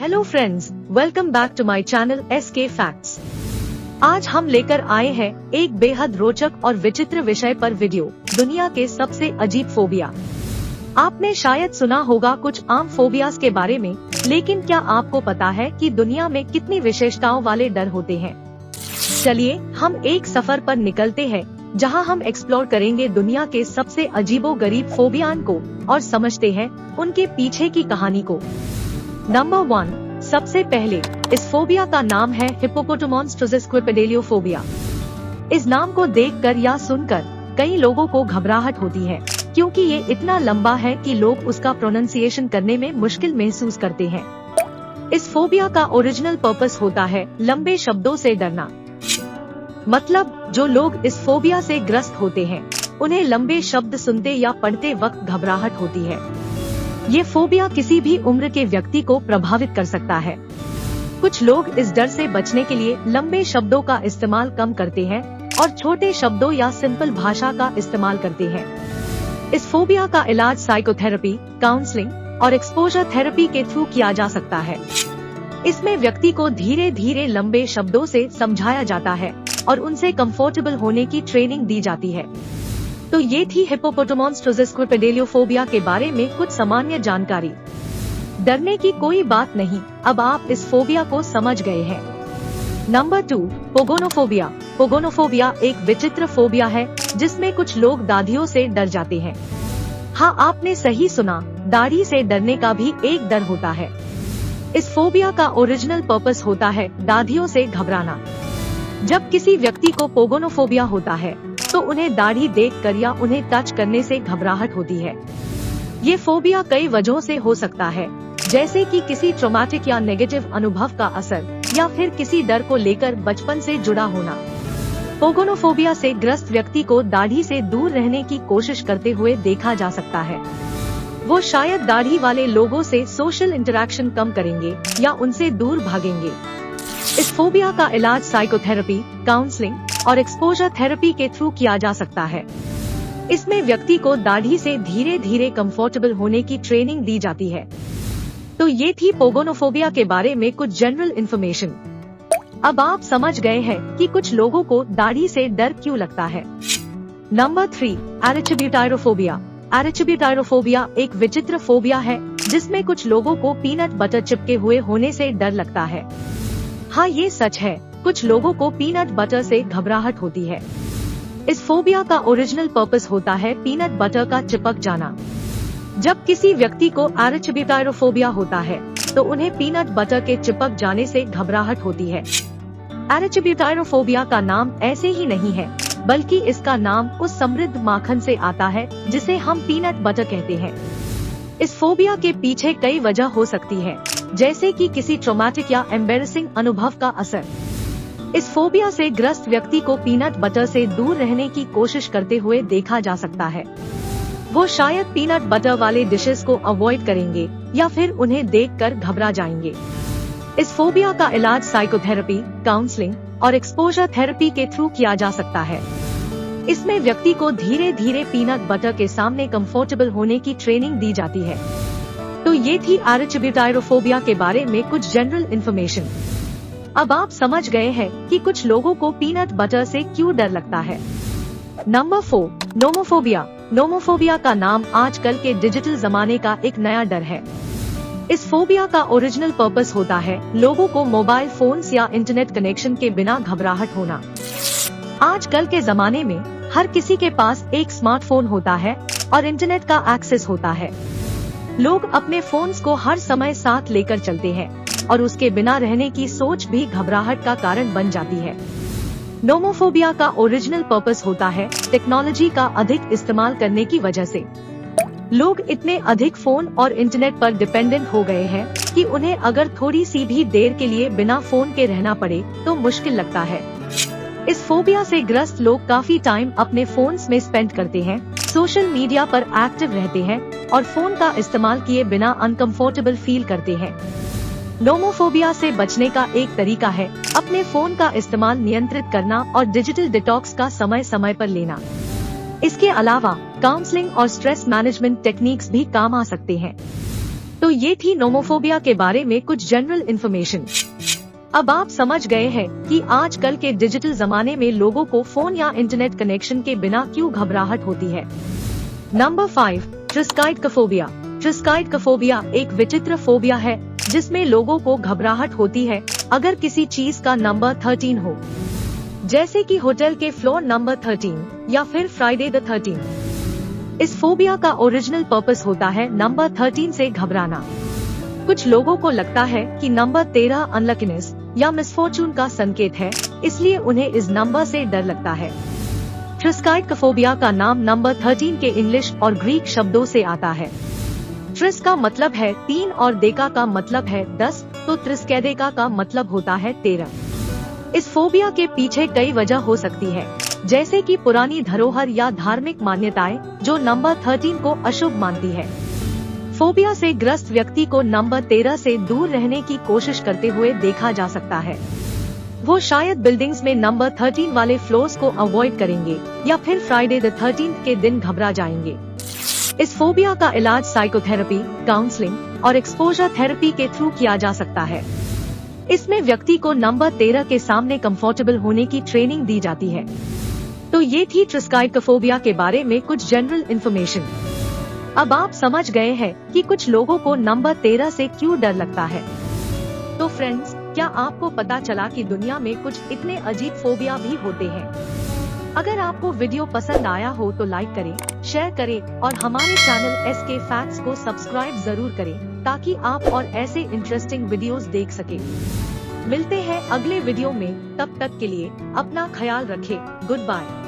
Hello friends, welcome back to my channel SK facts. आज हम लेकर आए हैं एक बेहद रोचक और विचित्र विषय पर वीडियो, दुनिया के सबसे अजीब फोबिया। आपने शायद सुना होगा कुछ आम फोबियाज के बारे में, लेकिन क्या आपको पता है कि दुनिया में कितनी विशेषताओं वाले डर होते हैं? चलिए हम एक सफर पर निकलते हैं, जहां हम एक्सप्लोर करेंगे दुनिया के सबसे अजीबोगरीब फोबियान को और समझते हैं उनके पीछे की कहानी को। नंबर 1, सबसे पहले इस फोबिया का नाम है हिप्पोपोटामॉन्स्ट्रोसिस क्विपेडेलियोफोबिया। इस नाम को देखकर या सुनकर कई लोगों को घबराहट होती है, क्योंकि ये इतना लंबा है कि लोग उसका प्रोनाउंसिएशन करने में मुश्किल महसूस करते हैं। इस फोबिया का ओरिजिनल पर्पस होता है लंबे शब्दों से डरना। मतलब जो लोग इस फोबिया से ग्रस्त होते हैं, उन्हें लंबे शब्द सुनते या पढ़ते वक्त घबराहट होती है। ये फोबिया किसी भी उम्र के व्यक्ति को प्रभावित कर सकता है। कुछ लोग इस डर से बचने के लिए लंबे शब्दों का इस्तेमाल कम करते हैं और छोटे शब्दों या सिंपल भाषा का इस्तेमाल करते हैं। इस फोबिया का इलाज साइकोथेरेपी, काउंसलिंग और एक्सपोजर थेरेपी के थ्रू किया जा सकता है। इसमें व्यक्ति को धीरे धीरे लंबे शब्दों से समझाया जाता है और उनसे कंफर्टेबल होने की ट्रेनिंग दी जाती है। तो ये थी हिप्पोपोटामॉन्स्ट्रोसिस क्विपेडेलियोफोबिया के बारे में कुछ सामान्य जानकारी। डरने की कोई बात नहीं, अब आप इस फोबिया को समझ गए हैं। नंबर 2, पोगोनोफोबिया। पोगोनोफोबिया एक विचित्र फोबिया है जिसमें कुछ लोग दाढ़ियों से डर जाते हैं। हाँ, आपने सही सुना, दाढ़ी से डरने का भी एक डर होता है। इस फोबिया का ओरिजिनल पर्पस होता है दाढ़ियों से घबराना। जब किसी व्यक्ति को पोगोनोफोबिया होता है तो उन्हें दाढ़ी देखकर या उन्हें टच करने से घबराहट होती है। ये फोबिया कई वजहों से हो सकता है, जैसे कि किसी ट्रॉमेटिक या नेगेटिव अनुभव का असर या फिर किसी डर को लेकर बचपन से जुड़ा होना। पोगोनोफोबिया से ग्रस्त व्यक्ति को दाढ़ी से दूर रहने की कोशिश करते हुए देखा जा सकता है। वो शायद दाढ़ी वाले लोगों से सोशल इंटरेक्शन कम करेंगे या उनसे दूर भागेंगे। इस फोबिया का इलाज साइकोथेरेपी, काउंसलिंग और एक्सपोजर थेरेपी के थ्रू किया जा सकता है। इसमें व्यक्ति को दाढ़ी से धीरे धीरे कंफर्टेबल होने की ट्रेनिंग दी जाती है। तो ये थी पोगोनोफोबिया के बारे में कुछ जनरल इन्फॉर्मेशन। अब आप समझ गए हैं कि कुछ लोगों को दाढ़ी से डर क्यों लगता है। नंबर 3, एरिचिब्यूटायरोफोबिया। एरिचिब्यूटायरोफोबिया एक विचित्र फोबिया है जिसमें कुछ लोगों को पीनट बटर चिपके हुए होने से डर लगता है। हाँ, ये सच है, कुछ लोगों को पीनट बटर से घबराहट होती है। इस फोबिया का ओरिजिनल पर्पस होता है पीनट बटर का चिपक जाना। जब किसी व्यक्ति को एरिचिब्यूटायरोफोबिया होता है तो उन्हें पीनट बटर के चिपक जाने से घबराहट होती है। एरिचिब्यूटायरोफोबिया का नाम ऐसे ही नहीं है, बल्कि इसका नाम उस समृद्ध माखन से आता है जिसे हम पीनट बटर कहते हैं। इस फोबिया के पीछे कई वजह हो सकती है, जैसे कि किसी ट्रॉमेटिक या एम्बैरेसिंग अनुभव का असर। इस फोबिया से ग्रस्त व्यक्ति को पीनट बटर से दूर रहने की कोशिश करते हुए देखा जा सकता है। वो शायद पीनट बटर वाले डिशेस को अवॉइड करेंगे या फिर उन्हें देखकर घबरा जाएंगे। इस फोबिया का इलाज साइकोथेरेपी, काउंसलिंग और एक्सपोजर थेरेपी के थ्रू किया जा सकता है। इसमें व्यक्ति को धीरे धीरे पीनट बटर के सामने कंफर्टेबल होने की ट्रेनिंग दी जाती है। तो ये थी एरिचिब्यूटायरोफोबिया के बारे में कुछ जनरल इन्फॉर्मेशन। अब आप समझ गए हैं कि कुछ लोगों को पीनट बटर से क्यों डर लगता है। Number 4, nomophobia. नोमोफोबिया का नाम आजकल के डिजिटल जमाने का एक नया डर है। इस फोबिया का ओरिजिनल पर्पस होता है लोगों को मोबाइल फोन्स या इंटरनेट कनेक्शन के बिना घबराहट होना। आजकल के जमाने में हर किसी के पास एक स्मार्टफोन होता है और इंटरनेट का एक्सेस होता है। लोग अपने फोन्स को हर समय साथ लेकर चलते हैं और उसके बिना रहने की सोच भी घबराहट का कारण बन जाती है। नोमोफोबिया का ओरिजिनल पर्पस होता है टेक्नोलॉजी का अधिक इस्तेमाल करने की वजह से। लोग इतने अधिक फोन और इंटरनेट पर डिपेंडेंट हो गए हैं कि उन्हें अगर थोड़ी सी भी देर के लिए बिना फोन के रहना पड़े तो मुश्किल लगता है। इस फोबिया से ग्रस्त लोग काफी टाइम अपने फोन्स में स्पेंड करते हैं, सोशल मीडिया पर एक्टिव रहते हैं और फोन का इस्तेमाल किए बिना अनकंफर्टेबल फील करते हैं। नोमोफोबिया से बचने का एक तरीका है अपने फोन का इस्तेमाल नियंत्रित करना और डिजिटल डिटॉक्स का समय समय पर लेना। इसके अलावा काउंसलिंग और स्ट्रेस मैनेजमेंट टेक्निक्स भी काम आ सकते हैं। तो ये थी नोमोफोबिया के बारे में कुछ जनरल इन्फॉर्मेशन। अब आप समझ गए हैं कि आजकल के डिजिटल जमाने में लोगों को फोन या इंटरनेट कनेक्शन के बिना क्यों घबराहट होती है। नंबर 5, ट्रिस्काइडोफोबिया। ट्रिस्काइडोफोबिया एक विचित्र फोबिया है जिसमें लोगों को घबराहट होती है अगर किसी चीज का नंबर 13 हो, जैसे कि होटल के फ्लोर नंबर 13 या फिर फ्राइडे द 13। इस फोबिया का ओरिजिनल पर्पस होता है नंबर 13 से घबराना। कुछ लोगों को लगता है कि नंबर 13 अनलकीनेस या मिसफॉर्चून का संकेत है, इसलिए उन्हें इस नंबर से डर लगता है। ट्रिस्काइडोफोबिया का नाम नंबर 13 के इंग्लिश और ग्रीक शब्दों से आता है। ट्रिस का मतलब है 3 और डेका का मतलब है 10, तो ट्रिस्कैडेका का मतलब होता है 13। इस फोबिया के पीछे कई वजह हो सकती है, जैसे कि पुरानी धरोहर या धार्मिक मान्यताएं जो नंबर 13 को अशुभ मानती है। फोबिया से ग्रस्त व्यक्ति को नंबर 13 से दूर रहने की कोशिश करते हुए देखा जा सकता है। वो शायद बिल्डिंग्स में नंबर 13 वाले फ्लोर्स को अवॉइड करेंगे या फिर फ्राइडे द 13th के दिन घबरा जाएंगे। इस फोबिया का इलाज साइकोथेरेपी, काउंसलिंग और एक्सपोजर थेरेपी के थ्रू किया जा सकता है। इसमें व्यक्ति को नंबर 13 के सामने कंफर्टेबल होने की ट्रेनिंग दी जाती है। तो ये थी ट्रिस्काइडोफोबिया के बारे में कुछ जनरल इन्फॉर्मेशन। अब आप समझ गए हैं कि कुछ लोगों को नंबर 13 से क्यों डर लगता है। तो फ्रेंड्स, क्या आपको पता चला कि दुनिया में कुछ इतने अजीब फोबिया भी होते हैं। अगर आपको वीडियो पसंद आया हो तो लाइक करें, शेयर करें और हमारे चैनल SK फैक्ट्स को सब्सक्राइब जरूर करें ताकि आप और ऐसे इंटरेस्टिंग वीडियोस देख सकें। मिलते हैं अगले वीडियो में, तब तक के लिए अपना ख्याल रखें। Good bye.